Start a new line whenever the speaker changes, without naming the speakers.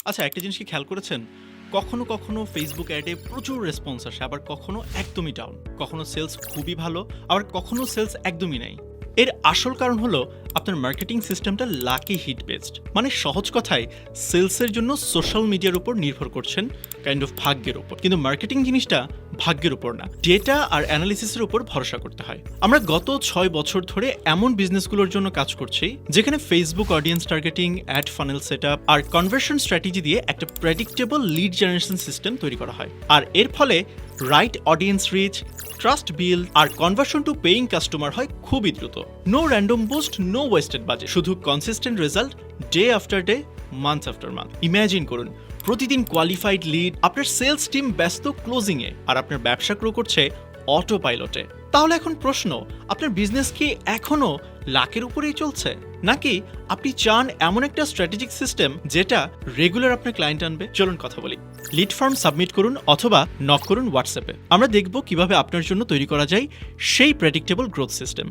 আচ্ছা, একটা জিনিস কি খেয়াল করেছেন? কখনো, কখনো Facebook অ্যাডে প্রচুর রেসপন্স আসে, আবার কখনো একদমই ডাউন। কখনো সেলস খুবই ভালো, আবার কখনো সেলস একদমই নাই। এর আসল কারণ হলো আপনার মার্কেটিং সিস্টেমটা লাকি হিট বেসড। মানে সহজ কথায় সেলসের জন্য সোশ্যাল মিডিয়ার উপর নির্ভর করছেন কাইন্ড অফ ভাগ্যের উপর। কিন্তু মার্কেটিং জিনিসটা ভাগ্যের উপর না, ডেটা আর অ্যানালিসিসের উপর ভরসা করতে হয়। আমরা গত ৬ বছর ধরে এমন বিজনেসগুলোর জন্য কাজ করছি যেখানে ফেসবুক অডিয়েন্স টার্গেটিং, অ্যাড ফানেল সেটআপ আর কনভার্সন স্ট্র্যাটেজি দিয়ে একটা প্রেডিক্টেবল লিড জেনারেশন সিস্টেম তৈরি করা হয়। আর এর ফলে right audience reach, trust build আর কনভার্সন টু পেইং কাস্টমার হয় খুবই দ্রুত। No random boost, no wasted budget, শুধু consistent result day after day, month after month. Imagine করুন, প্রতিদিন কোয়ালিফাইড লিড, আপনার সেলস টিম ব্যস্ত ক্লোজিংয়ে, আর আপনার ব্যবসা গ্রো করছে অটো পাইলটে। তাহলে এখন প্রশ্ন, আপনার বিজনেস কি এখনো লাকের উপরেই চলছে, নাকি আপনি চান এমন একটা স্ট্র্যাটেজিক সিস্টেম যেটা রেগুলার আপনার ক্লায়েন্ট আনবে? চলুন কথা বলি। লিড ফর্ম সাবমিট করুন অথবা নক করুন হোয়াটসঅ্যাপে। আমরা দেখব কিভাবে আপনার জন্য তৈরি করা যায় সেই প্রেডিক্টেবল গ্রোথ সিস্টেম।